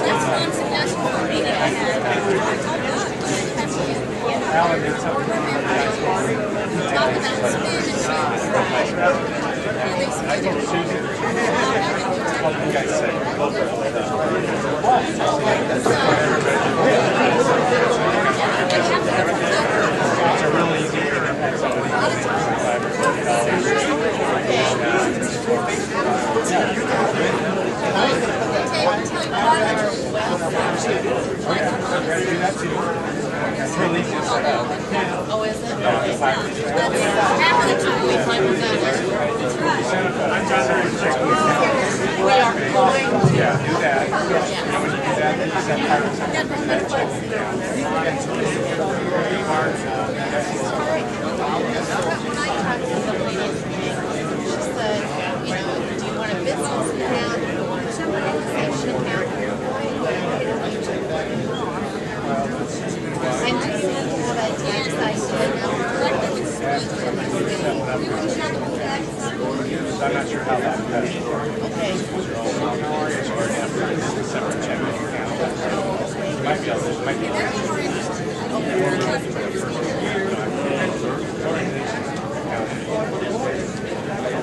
one suggestion for a meeting I had. Talk about spin and shift. And they suggested oh, is it? Half of the time we find we're good. We are going to do that. She said, do you want a business account? Do you want an organization account? And just have a tax idea. I'm not sure how that does. Okay. Separate checking account. Might be able to. Might be.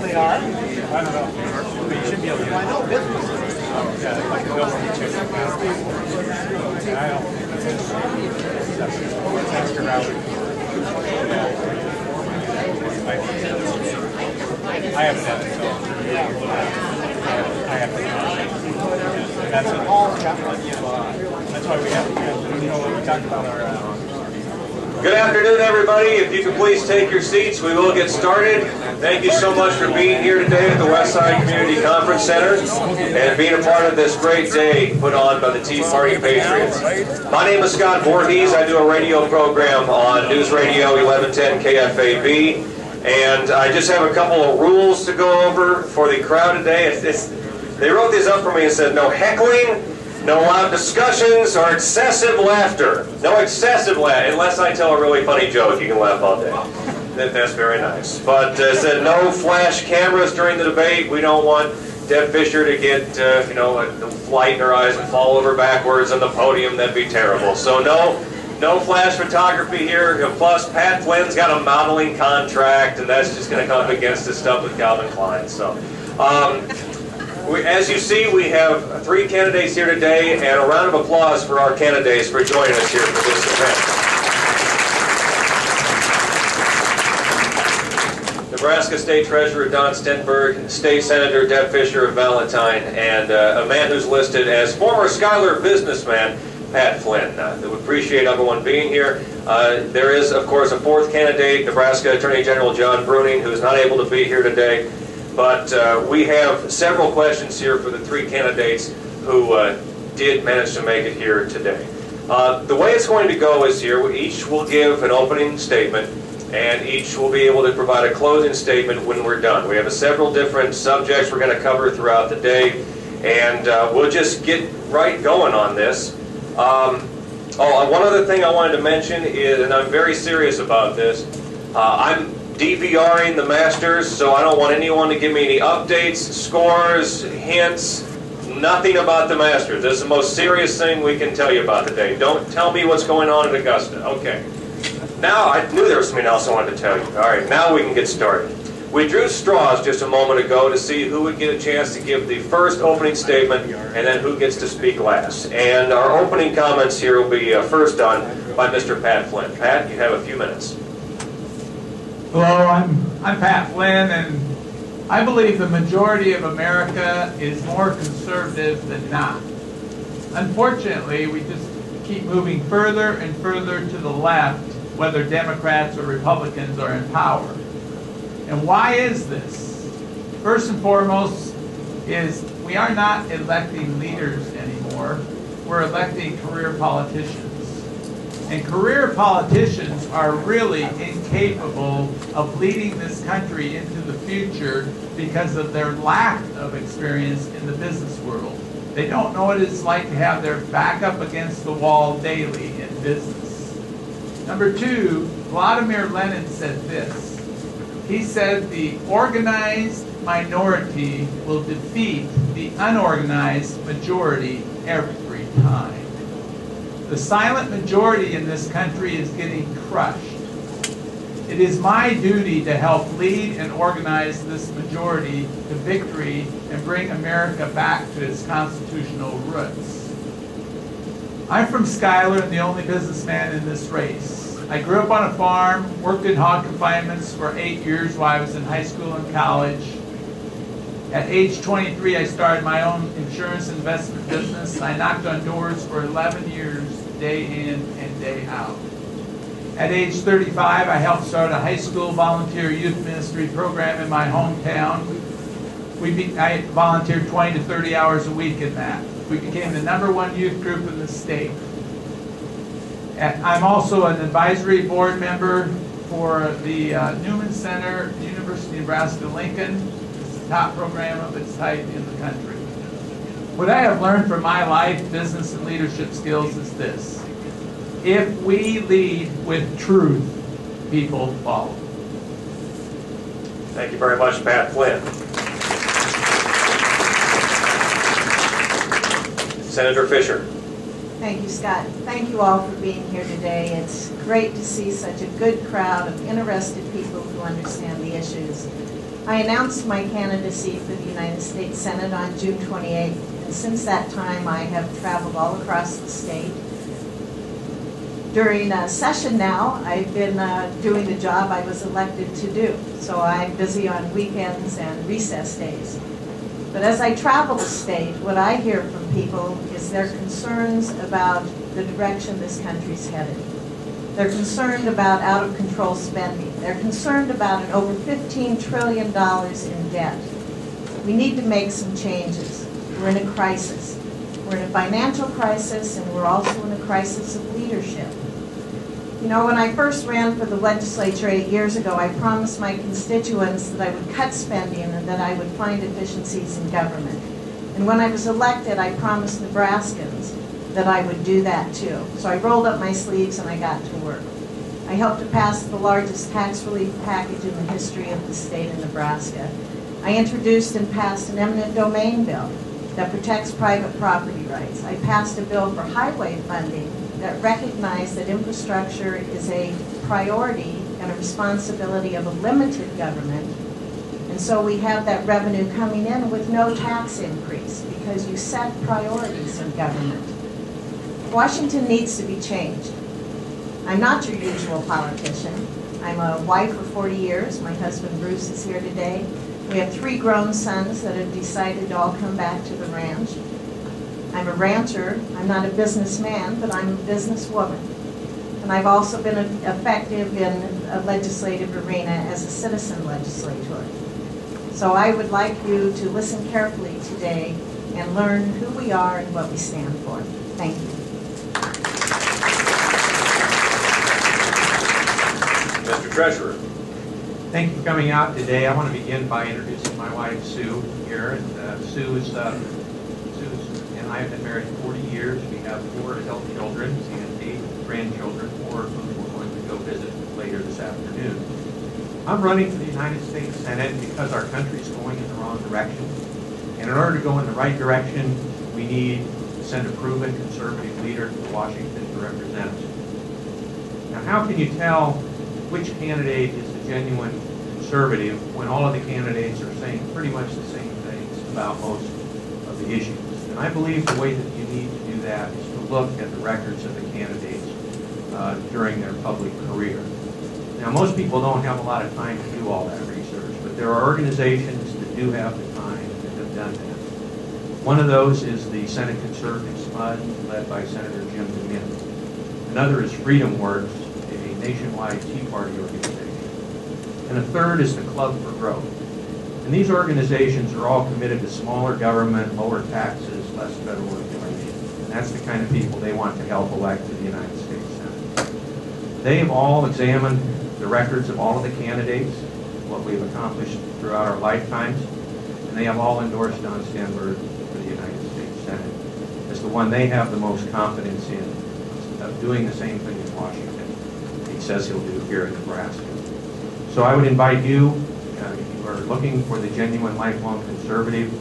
They are? I don't know. But you should be able to. I know business. Yeah, like a building checking account. And I don't think it's extra routing. I haven't had it, so I have to. That's it. That's why we have to. We talked about our. Good afternoon, everybody. If you could please take your seats, we will get started. Thank you so much for being here today at the Westside Community Conference Center and being a part of this great day put on by the Tea Party Patriots. My name is Jon Burning. I do a radio program on News Radio 1110 KFAB. And I just have a couple of rules to go over for the crowd today. They wrote these up for me and said, no heckling, no loud discussions, or excessive laughter. No excessive laughter, unless I tell a really funny joke, you can laugh all day. That's very nice. But said no flash cameras during the debate. We don't want Deb Fischer to get, the light in her eyes and fall over backwards on the podium. That'd be terrible. So no flash photography here. Plus, Pat Flynn's got a modeling contract, and that's just going to come up against his stuff with Calvin Klein. So, as you see, we have 3 candidates here today, and a round of applause for our candidates for joining us here for this event. Nebraska State Treasurer Don Stenberg, State Senator Deb Fischer of Valentine, and a man who's listed as former Schuyler businessman Pat Flynn. We appreciate everyone being here. There is, of course, a 4th candidate, Nebraska Attorney General Jon Burning, who's not able to be here today. But we have several questions here for the 3 candidates who did manage to make it here today. The way it's going to go is here, each will give an opening statement, and each will be able to provide a closing statement when we're done. We have several different subjects we're going to cover throughout the day, and we'll just get right going on this. One other thing I wanted to mention is, and I'm very serious about this, I'm DVRing the Masters, so I don't want anyone to give me any updates, scores, hints, nothing about the Masters. This is the most serious thing we can tell you about today. Don't tell me what's going on in Augusta. Okay. Now, I knew there was something else I wanted to tell you. All right, now we can get started. We drew straws just a moment ago to see who would get a chance to give the first opening statement and then who gets to speak last. And our opening comments here will be first done by Mr. Pat Flynn. Pat, you have a few minutes. Hello, I'm Pat Flynn, and I believe the majority of America is more conservative than not. Unfortunately, we just keep moving further and further to the left, whether Democrats or Republicans are in power. And why is this? First and foremost is we are not electing leaders anymore. We're electing career politicians. And career politicians are really incapable of leading this country into the future because of their lack of experience in the business world. They don't know what it's like to have their back up against the wall daily in business. Number 2, Vladimir Lenin said this. He said the organized minority will defeat the the unorganized majority every time. The silent majority in this country is getting crushed. It is my duty to help lead and organize this majority to victory and bring America back to its constitutional roots. I'm from Schuyler and the only businessman in this race. I grew up on a farm, worked in hog confinements for 8 years while I was in high school and college. At age 23, I started my own insurance investment business. I knocked on doors for 11 years, day in and day out. At age 35, I helped start a high school volunteer youth ministry program in my hometown. I volunteered 20 to 30 hours a week in that. We became the #1 youth group in the state. I'm also an advisory board member for the Newman Center, University of Nebraska-Lincoln. It's the top program of its type in the country. What I have learned from my life, business, and leadership skills is this: if we lead with truth, people follow. Thank you very much, Pat Flynn. Senator Fischer. Thank you, Scott. Thank you all for being here today. It's great to see such a good crowd of interested people who understand the issues. I announced my candidacy for the United States Senate on June 28th, and since that time I have traveled all across the state. During session now, I've been doing the job I was elected to do, so I'm busy on weekends and recess days. But as I travel the state, what I hear from people is their concerns about the direction this country's headed. They're concerned about out-of-control spending. They're concerned about an over $15 trillion in debt. We need to make some changes. We're in a crisis. We're in a financial crisis, and we're also in a crisis of leadership. You know, when I first ran for the legislature 8 years ago, I promised my constituents that I would cut spending and that I would find efficiencies in government. And when I was elected, I promised Nebraskans that I would do that too. So I rolled up my sleeves and I got to work. I helped to pass the largest tax relief package in the history of the state of Nebraska. I introduced and passed an eminent domain bill that protects private property rights. I passed a bill for highway funding that recognized that infrastructure is a priority and a responsibility of a limited government. And so we have that revenue coming in with no tax increase because you set priorities in government. Washington needs to be changed. I'm not your usual politician. I'm a wife for 40 years. My husband Bruce is here today. We have 3 grown sons that have decided to all come back to the ranch. I'm a rancher. I'm not a businessman, but I'm a businesswoman. And I've also been effective in a legislative arena as a citizen legislator. So I would like you to listen carefully today and learn who we are and what we stand for. Thank you. Mr. Treasurer. Thank you for coming out today. I want to begin by introducing my wife, Sue, here. And Sue and I have been married 40 years. We have 4 adult children and 8 grandchildren, 4 of whom we're going to go visit later this afternoon. I'm running for the United States Senate because our country is going in the wrong direction. And in order to go in the right direction, we need to send a proven conservative leader to Washington to represent us. Now, how can you tell which candidate is the genuine conservative when all of the candidates are saying pretty much the same things about most of the issues? And I believe the way that you need to do that is to look at the records of the candidates during their public career. Now, most people don't have a lot of time to do all that research, but there are organizations that do have the time and that have done that. One of those is the Senate Conservative Fund, led by Senator Jim DeMint. Another is Freedom Works, a nationwide Tea Party organization. And a third is the Club for Growth. And these organizations are all committed to smaller government, lower taxes, less federal regulation. And that's the kind of people they want to help elect to the United States Senate. They have all examined the records of all of the candidates, what we've accomplished throughout our lifetimes, and they have all endorsed Jon Stenberg for the United States Senate as the one they have the most confidence in of doing the same thing in Washington he says he'll do here in Nebraska. So I would invite you, if you are looking for the genuine lifelong conservative,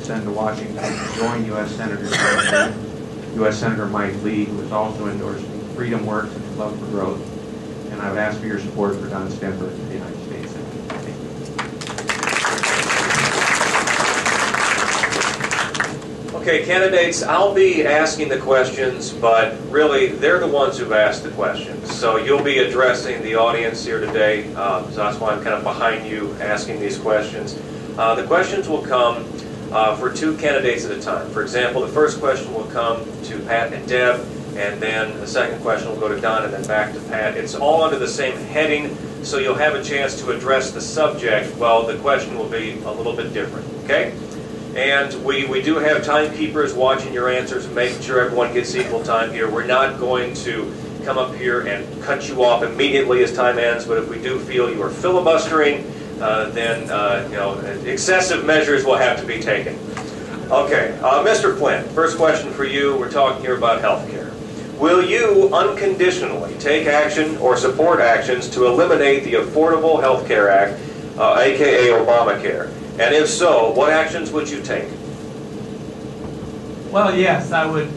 send to Washington to join U.S. Senator Jon Burning, U.S. Senator Mike Lee, who has also endorsed Freedom Works and Love for Growth. And I would ask for your support for Don Stenberg for the United States Senate. Thank you. Okay, candidates, I'll be asking the questions, but really they're the ones who've asked the questions. So you'll be addressing the audience here today. So that's why I'm kind of behind you asking these questions. The questions will come for two candidates at a time. For example, the first question will come to Pat and Deb, and then the second question will go to Don and then back to Pat. It's all under the same heading, so you'll have a chance to address the subject. Well, the question will be a little bit different, okay? And we do have timekeepers watching your answers and making sure everyone gets equal time here. We're not going to come up here and cut you off immediately as time ends, but if we do feel you are filibustering, then excessive measures will have to be taken. Okay, Mr. Flynn, first question for you. We're talking here about health care. Will you unconditionally take action or support actions to eliminate the Affordable Health Care Act, aka Obamacare? And if so, what actions would you take? Well, yes, I would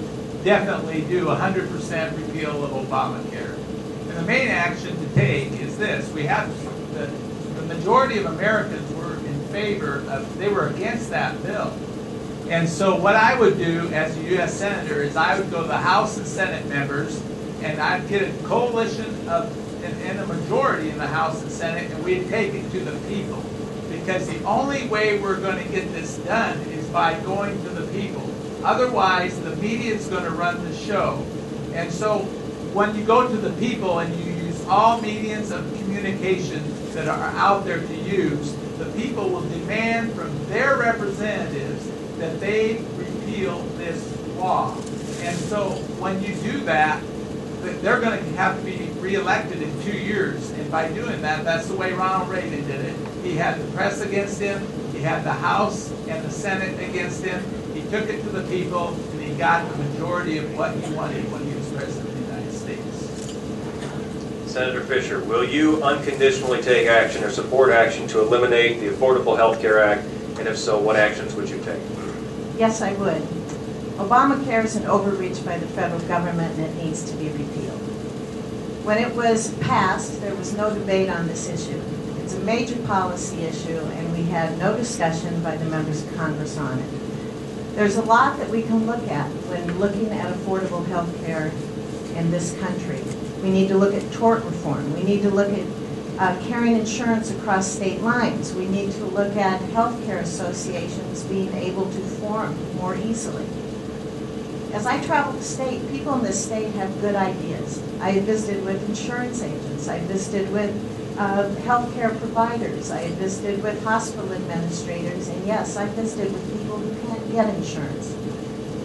definitely do 100% repeal of Obamacare. And the main action to take is this. We have the majority of Americans were in favor of, they were against that bill. And so what I would do as a U.S. Senator is I would go to the House and Senate members, and I'd get a coalition of, and a majority in the House and Senate, and we'd take it to the people. Because the only way we're going to get this done is by going to the people. Otherwise, the media is going to run the show. And so when you go to the people and you use all mediums of communication that are out there to use, the people will demand from their representatives that they repeal this law. And so when you do that, they're going to have to be reelected in 2 years. And by doing that, that's the way Ronald Reagan did it. He had the press against him, he had the House and the Senate against him. He took it to the people, and he got the majority of what he wanted when he was President of the United States. Senator Fischer, will you unconditionally take action or support action to eliminate the Affordable Health Care Act? And if so, what actions would you take? Yes, I would. Obamacare is an overreach by the federal government, and it needs to be repealed. When it was passed, there was no debate on this issue. It's a major policy issue, and we had no discussion by the members of Congress on it. There's a lot that we can look at when looking at affordable health care in this country. We need to look at tort reform. We need to look at carrying insurance across state lines. We need to look at healthcare associations being able to form more easily. As I travel the state, people in this state have good ideas. I visited with insurance agents. I visited with healthcare providers. I visited with hospital administrators. And yes, I visited with people who can't get insurance.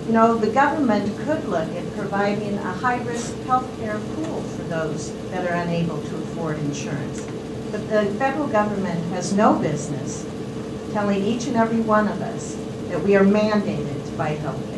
You know, the government could look at providing a high-risk healthcare pool for those that are unable to afford insurance. But the federal government has no business telling each and every one of us that we are mandated to buy healthcare.